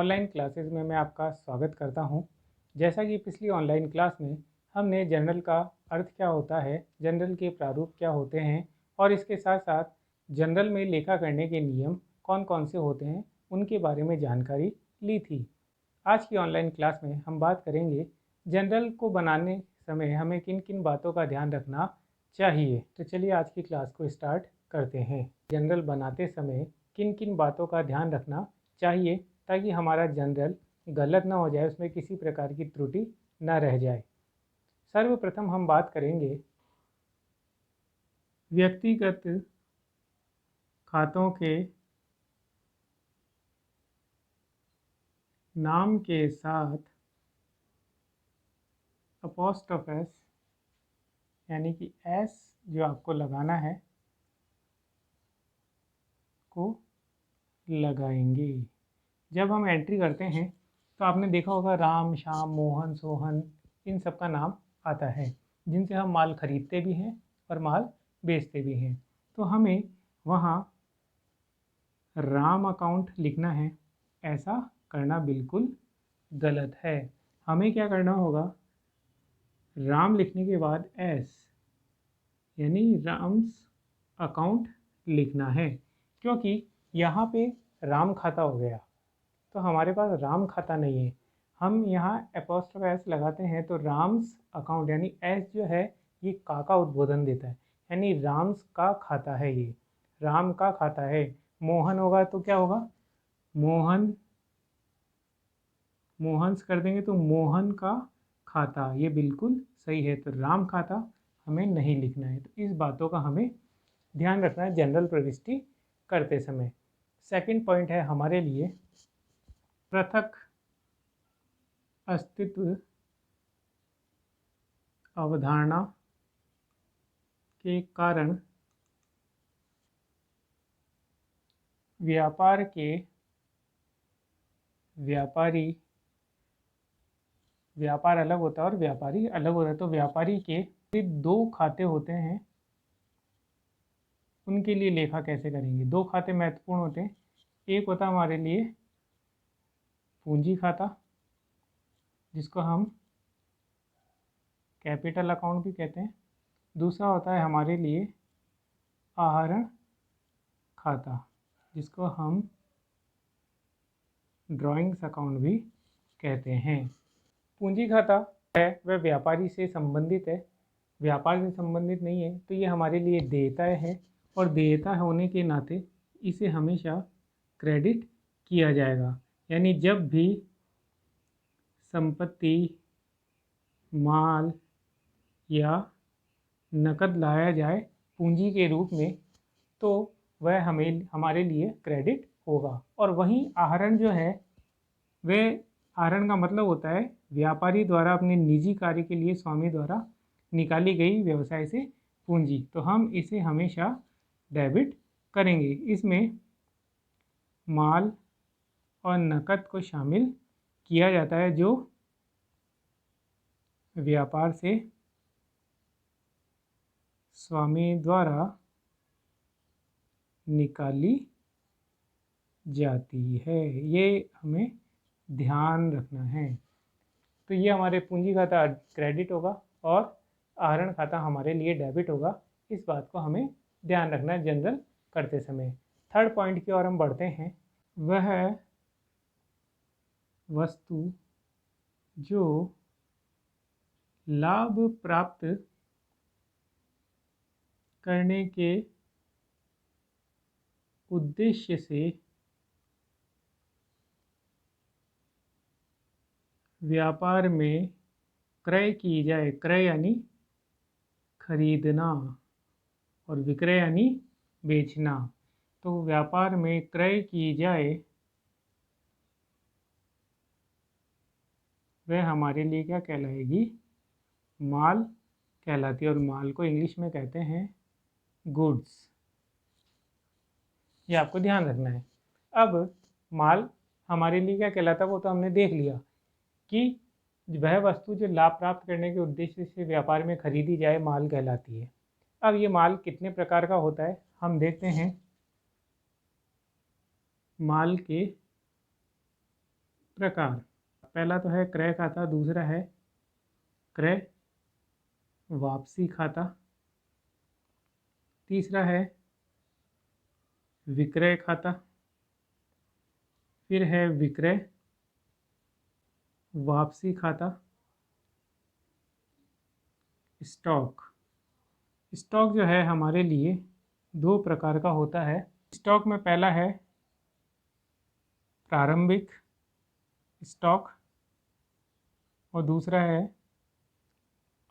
Online classes में मैं आपका स्वागत करता हूं। जैसा कि पिछली ऑनलाइन क्लास में हमने जनरल का अर्थ क्या होता है, जनरल के प्रारूप क्या होते हैं और इसके साथ साथ जनरल में लेखा करने के नियम कौन कौन से होते हैं उनके बारे में जानकारी ली थी। आज की ऑनलाइन क्लास में हम बात करेंगे जनरल को बनाने समय हमें किन किन बातों का ध्यान रखना चाहिए। तो चलिए आज की क्लास को स्टार्ट करते हैं। जनरल बनाते समय किन किन बातों का ध्यान रखना चाहिए ताकि हमारा जनरल गलत ना हो जाए, उसमें किसी प्रकार की त्रुटि ना रह जाए। सर्वप्रथम हम बात करेंगे व्यक्तिगत खातों के नाम के साथ अपोस्ट्रोफ एस यानी कि एस जो आपको लगाना है को लगाएंगे। जब हम एंट्री करते हैं तो आपने देखा होगा राम, श्याम, मोहन, सोहन, इन सब का नाम आता है जिनसे हम माल खरीदते भी हैं और माल बेचते भी हैं। तो हमें वहाँ राम अकाउंट लिखना है, ऐसा करना बिल्कुल गलत है। हमें क्या करना होगा, राम लिखने के बाद एस यानी राम्स अकाउंट लिखना है, क्योंकि यहाँ पे राम खाता हो गया तो हमारे पास राम खाता नहीं है। हम यहाँ एपोस्ट्रोफ एस लगाते हैं तो राम्स अकाउंट यानी एस जो है ये का उद्बोधन देता है, यानी राम्स का खाता है, ये राम का खाता है। मोहन होगा तो क्या होगा, मोहन, मोहन्स कर देंगे तो मोहन का खाता, ये बिल्कुल सही है। तो राम खाता हमें नहीं लिखना है। तो इस बातों का हमें ध्यान रखना है जनरल प्रविष्टि करते समय। सेकंड पॉइंट है हमारे लिए पृथक अस्तित्व अवधारणा के कारण व्यापार के व्यापारी, व्यापार अलग होता है और व्यापारी अलग होता है। तो व्यापारी के दो खाते होते हैं, उनके लिए लेखा कैसे करेंगे। दो खाते महत्वपूर्ण होते हैं। एक होता है हमारे लिए पूंजी खाता जिसको हम कैपिटल अकाउंट भी कहते हैं। दूसरा होता है हमारे लिए आहरण खाता जिसको हम ड्राइंग्स अकाउंट भी कहते हैं। पूंजी खाता है वह व्यापारी से संबंधित है, व्यापार से संबंधित नहीं है, तो ये हमारे लिए देयता है और देयता होने के नाते इसे हमेशा क्रेडिट किया जाएगा। यानी जब भी संपत्ति, माल या नकद लाया जाए पूंजी के रूप में तो वह हमारे लिए क्रेडिट होगा। और वहीं आहरण जो है वह, आहरण का मतलब होता है व्यापारी द्वारा अपने निजी कार्य के लिए स्वामी द्वारा निकाली गई व्यवसाय से पूंजी, तो हम इसे हमेशा डेबिट करेंगे। इसमें माल और नकद को शामिल किया जाता है जो व्यापार से स्वामी द्वारा निकाली जाती है, ये हमें ध्यान रखना है। तो ये हमारे पूंजी खाता क्रेडिट होगा और आहरण खाता हमारे लिए डेबिट होगा। इस बात को हमें ध्यान रखना है जनरल करते समय। थर्ड पॉइंट की ओर हम बढ़ते हैं। वह वस्तु जो लाभ प्राप्त करने के उद्देश्य से व्यापार में क्रय की जाए, क्रय यानी खरीदना और विक्रय यानी बेचना, तो व्यापार में क्रय की जाए वह हमारे लिए क्या कहलाएगी, माल कहलाती है। और माल को इंग्लिश में कहते हैं गुड्स, ये आपको ध्यान रखना है। अब माल हमारे लिए क्या कहलाता है वो तो हमने देख लिया कि वह वस्तु जो लाभ प्राप्त करने के उद्देश्य से व्यापार में खरीदी जाए माल कहलाती है। अब ये माल कितने प्रकार का होता है हम देखते हैं। माल के प्रकार। पहला तो है क्रय खाता, दूसरा है क्रय वापसी खाता, तीसरा है विक्रय खाता, फिर है विक्रय वापसी खाता। स्टॉक। स्टॉक जो है हमारे लिए दो प्रकार का होता है। स्टॉक में पहला है प्रारंभिक स्टॉक और दूसरा है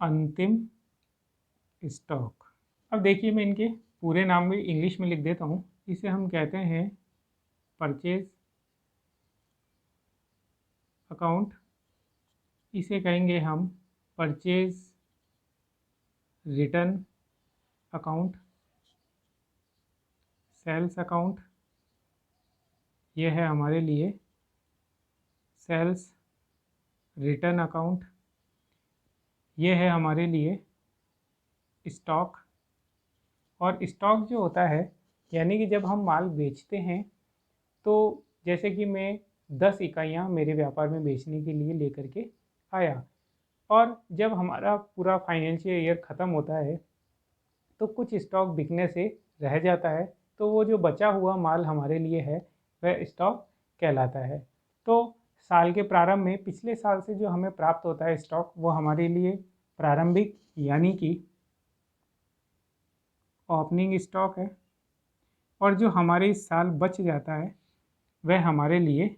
अंतिम स्टॉक। अब देखिए, मैं इनके पूरे नाम भी इंग्लिश में लिख देता हूँ। इसे हम कहते हैं परचेज अकाउंट, इसे कहेंगे हम purchase return account, sales account, ये है हमारे लिए सेल्स रिटर्न अकाउंट, ये है हमारे लिए स्टॉक। और स्टॉक जो होता है, यानी कि जब हम माल बेचते हैं, तो जैसे कि मैं 10 इकाइयाँ मेरे व्यापार में बेचने के लिए लेकर के आया, और जब हमारा पूरा फाइनेंशियल ईयर ख़त्म होता है तो कुछ स्टॉक बिकने से रह जाता है, तो वो जो बचा हुआ माल हमारे लिए है वह स्टॉक कहलाता है। तो साल के प्रारंभ में पिछले साल से जो हमें प्राप्त होता है स्टॉक, वो हमारे लिए प्रारंभिक यानी कि ओपनिंग स्टॉक है, और जो हमारे इस साल बच जाता है वह हमारे लिए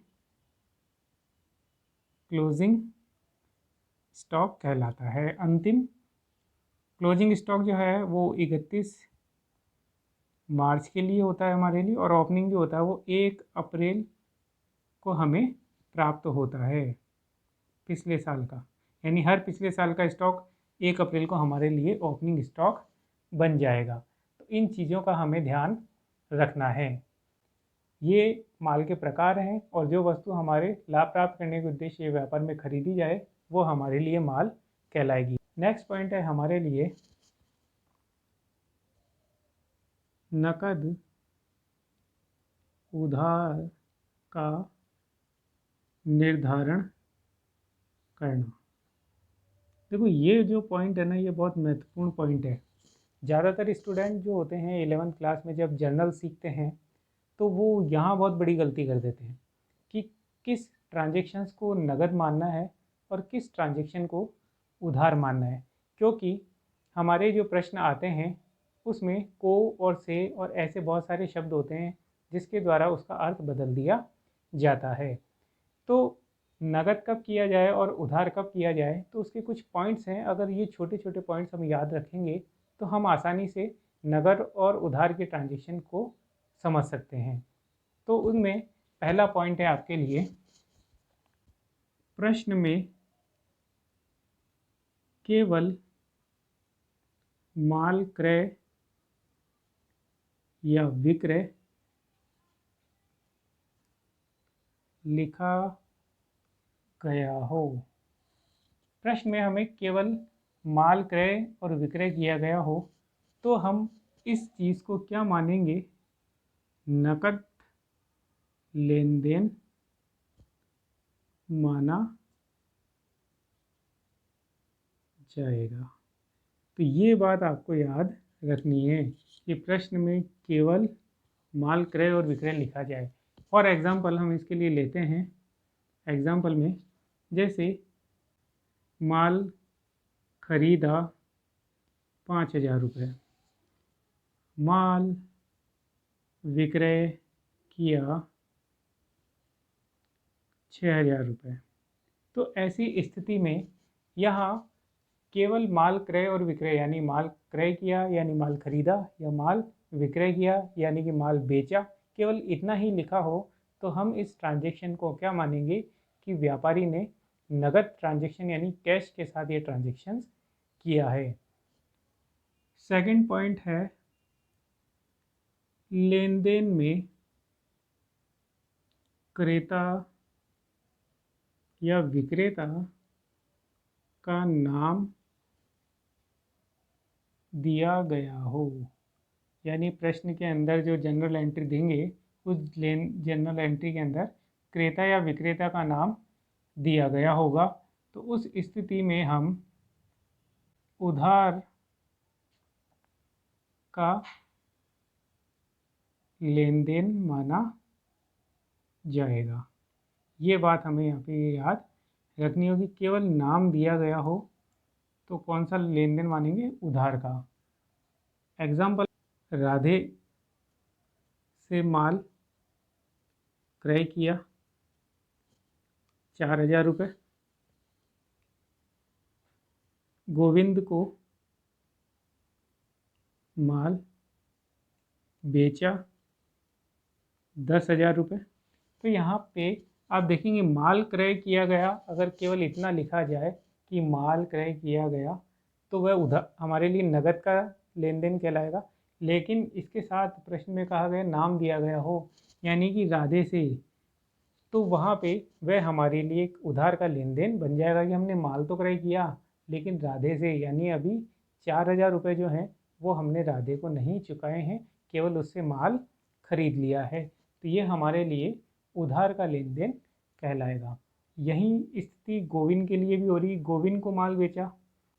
क्लोजिंग स्टॉक कहलाता है। अंतिम क्लोजिंग स्टॉक जो है वो 31 मार्च के लिए होता है हमारे लिए, और ओपनिंग जो होता है वो 1 अप्रैल को हमें प्राप्त होता है पिछले साल का। यानी हर पिछले साल का स्टॉक 1 अप्रैल को हमारे लिए ओपनिंग स्टॉक बन जाएगा। तो इन चीज़ों का हमें ध्यान रखना है। ये माल के प्रकार हैं, और जो वस्तु हमारे लाभ प्राप्त करने के उद्देश्य व्यापार में खरीदी जाए वो हमारे लिए माल कहलाएगी। नेक्स्ट पॉइंट है हमारे लिए नकद उधार का निर्धारण करना। देखो, ये जो पॉइंट है ना, ये बहुत महत्वपूर्ण पॉइंट है। ज़्यादातर स्टूडेंट जो होते हैं 11th क्लास में जब जर्नल सीखते हैं, तो वो यहाँ बहुत बड़ी गलती कर देते हैं कि किस ट्रांजेक्शन्स को नगद मानना है और किस ट्रांजेक्शन को उधार मानना है। क्योंकि हमारे जो प्रश्न आते हैं उसमें को और से और ऐसे बहुत सारे शब्द होते हैं जिसके द्वारा उसका अर्थ बदल दिया जाता है। तो नगद कब किया जाए और उधार कब किया जाए, तो उसके कुछ पॉइंट्स हैं। अगर ये छोटे छोटे पॉइंट्स हम याद रखेंगे तो हम आसानी से नगद और उधार के ट्रांजेक्शन को समझ सकते हैं। तो उनमें पहला पॉइंट है आपके लिए, प्रश्न में केवल माल क्रय या विक्रय लिखा गया हो। प्रश्न में हमें केवल माल क्रय और विक्रय किया गया हो तो हम इस चीज़ को क्या मानेंगे, नकद लेन देन माना जाएगा। तो ये बात आपको याद रखनी है कि प्रश्न में केवल माल क्रय और विक्रय लिखा जाए। फॉर एग्ज़ाम्पल हम इसके लिए लेते हैं एग्ज़ाम्पल में, जैसे माल खरीदा 5,000 रुपये, माल विक्रय किया 6,000 रुपये। तो ऐसी स्थिति में यहाँ केवल माल क्रय और विक्रय, यानी माल क्रय किया यानी माल खरीदा, या माल विक्रय किया यानी कि माल बेचा, केवल इतना ही लिखा हो तो हम इस ट्रांजेक्शन को क्या मानेंगे कि व्यापारी ने नगद ट्रांजेक्शन यानी कैश के साथ ये ट्रांजेक्शन किया है। सेकंड पॉइंट है, लेन देन में क्रेता या विक्रेता का नाम दिया गया हो। यानी प्रश्न के अंदर जो जनरल एंट्री देंगे उस जनरल एंट्री के अंदर क्रेता या विक्रेता का नाम दिया गया होगा। तो उस स्थिति में हम उधार का लेन देन माना जाएगा। ये बात हमें यहाँ पे याद रखनी होगी। केवल नाम दिया गया हो तो कौन सा लेन देन मानेंगे? उधार का। एग्जाम्पल, राधे से माल क्रय किया 4,000 रुपये, गोविंद को माल बेचा 10,000 रुपये। तो यहाँ पे आप देखेंगे माल क्रय किया गया, अगर केवल इतना लिखा जाए कि माल क्रय किया गया तो वह उधार हमारे लिए नगद का लेन देन कहलाएगा। लेकिन इसके साथ प्रश्न में कहा गया नाम दिया गया हो, यानी कि राधे से, तो वहाँ पे वह हमारे लिए एक उधार का लेन देन बन जाएगा कि हमने माल तो क्रय किया लेकिन राधे से, यानी अभी 4,000 रुपये जो हैं वो हमने राधे को नहीं चुकाए हैं, केवल उससे माल खरीद लिया है। तो ये हमारे लिए उधार का लेन देन कहलाएगा। यही स्थिति गोविंद के लिए भी हो रही। गोविंद को माल बेचा,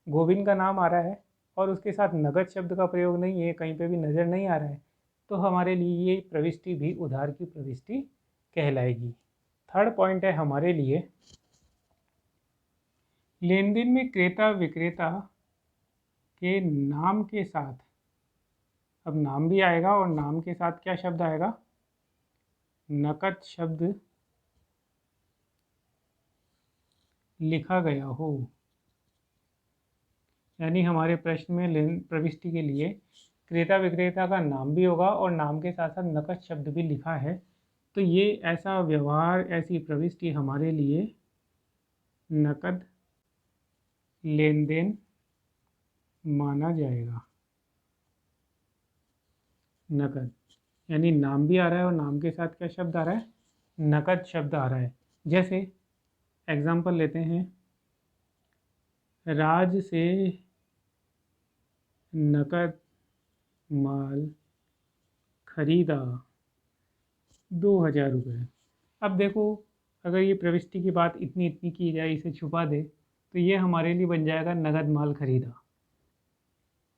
गोविंद का नाम आ रहा है और उसके साथ नगद शब्द का प्रयोग नहीं है, कहीं पे भी नज़र नहीं आ रहा है, तो हमारे लिए ये प्रविष्टि भी उधार की प्रविष्टि कहलाएगी। थर्ड पॉइंट है हमारे लिए, लेन देन में क्रेता विक्रेता के नाम के साथ, अब नाम भी आएगा और नाम के साथ क्या शब्द आएगा? नकद शब्द लिखा गया हो। यानी हमारे प्रश्न में लेन प्रविष्टि के लिए क्रेता विक्रेता का नाम भी होगा और नाम के साथ साथ नकद शब्द भी लिखा है। तो ये ऐसा व्यवहार, ऐसी प्रविष्टि हमारे लिए नकद लेन देन माना जाएगा। नकद यानी नाम भी आ रहा है और नाम के साथ क्या शब्द आ रहा है? नकद शब्द आ रहा है। जैसे एग्जाम्पल लेते हैं, राज से नकद माल खरीदा 2,000 रुपये। अब देखो, अगर ये प्रविष्टि की बात इतनी इतनी की जाए, इसे छुपा दे, तो ये हमारे लिए बन जाएगा नगद माल खरीदा।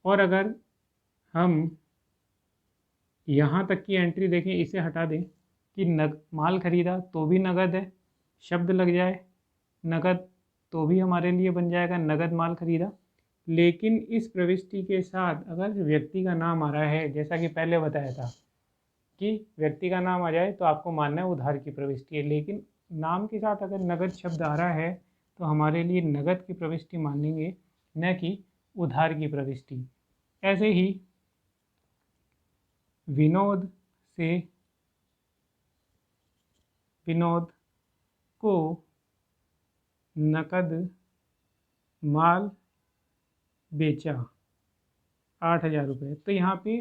और अगर हम यहाँ तक की एंट्री देखें, इसे हटा दें कि माल खरीदा तो भी नगद है, शब्द लग जाए नगद तो भी हमारे लिए बन जाएगा नगद माल खरीदा। लेकिन इस प्रविष्टि के साथ अगर व्यक्ति का नाम आ रहा है, जैसा कि पहले बताया था कि व्यक्ति का नाम आ जाए तो आपको मानना है उधार की प्रविष्टि है, लेकिन नाम के साथ अगर नगद शब्द आ रहा है तो हमारे लिए नगद की प्रविष्टि मानेंगे, न कि उधार की प्रविष्टि। ऐसे ही विनोद को नकद माल बेचा 8,000 रुपये। तो यहाँ पे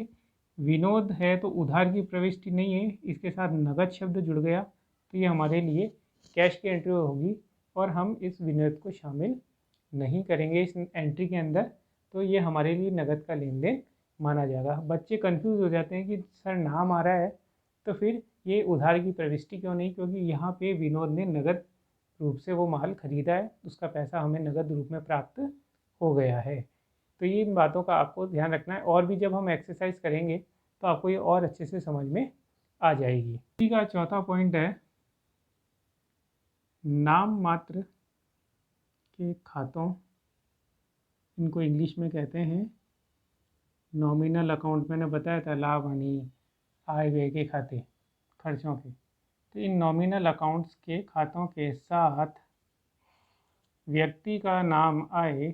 विनोद है तो उधार की प्रविष्टि नहीं है, इसके साथ नगद शब्द जुड़ गया, तो ये हमारे लिए कैश की एंट्री होगी और हम इस विनोद को शामिल नहीं करेंगे इस एंट्री के अंदर। तो ये हमारे लिए नगद का लेन देन माना जाएगा। बच्चे कंफ्यूज हो जाते हैं कि सर नाम आ रहा है तो फिर ये उधार की प्रविष्टि क्यों नहीं? क्योंकि यहाँ पे विनोद ने नगद रूप से वो माल खरीदा है, उसका पैसा हमें नगद रूप में प्राप्त हो गया है। तो ये इन बातों का आपको ध्यान रखना है, और भी जब हम एक्सरसाइज करेंगे तो आपको ये और अच्छे से समझ में आ जाएगी। इसी का चौथा पॉइंट है, नाम मात्र के खातों, इनको इंग्लिश में कहते हैं नॉमिनल अकाउंट। मैंने बताया था लाभ हानि आय व्यय के खाते, खर्चों के। तो इन नॉमिनल अकाउंट्स के खातों के साथ व्यक्ति का नाम आए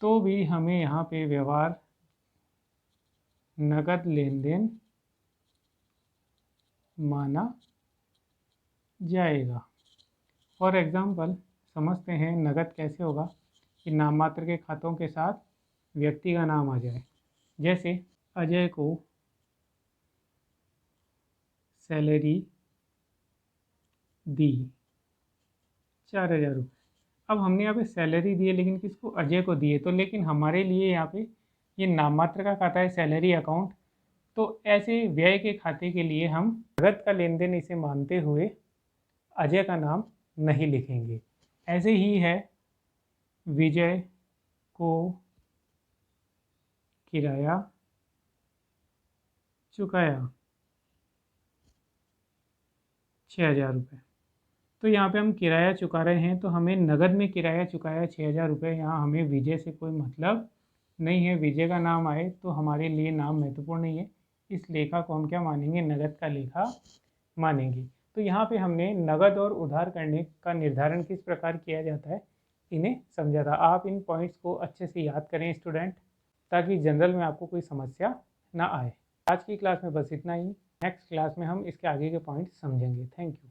तो भी हमें यहाँ पे व्यवहार नगद लेन देन माना जाएगा। फॉर एग्जाम्पल समझते हैं नगद कैसे होगा कि नाम मात्र के खातों के साथ व्यक्ति का नाम आ जाए। जैसे अजय को सैलरी दी 4,000 रुपये। अब हमने यहाँ पे सैलरी दी है लेकिन किसको? अजय को दिए। तो लेकिन हमारे लिए यहाँ पे ये नाम मात्र का खाता है सैलरी अकाउंट, तो ऐसे व्यय के खाते के लिए हम नगद का लेन देन इसे मानते हुए अजय का नाम नहीं लिखेंगे। ऐसे ही है, विजय को किराया चुकाया 6,000 रुपये। तो यहाँ पे हम किराया चुका रहे हैं, तो हमें नगद में किराया चुकाया 6,000 रुपये। यहाँ हमें विजय से कोई मतलब नहीं है। विजय का नाम आए तो हमारे लिए नाम महत्वपूर्ण नहीं है। इस लेखा को हम क्या मानेंगे? नगद का लेखा मानेंगे। तो यहाँ पे हमने नगद और उधार करने का निर्धारण किस प्रकार किया जाता है, इन्हें समझा था। आप इन पॉइंट्स को अच्छे से याद करें स्टूडेंट, ताकि जनरल में आपको कोई समस्या ना आए। आज की क्लास में बस इतना ही। नेक्स्ट क्लास में हम इसके आगे के पॉइंट्स समझेंगे। Thank you.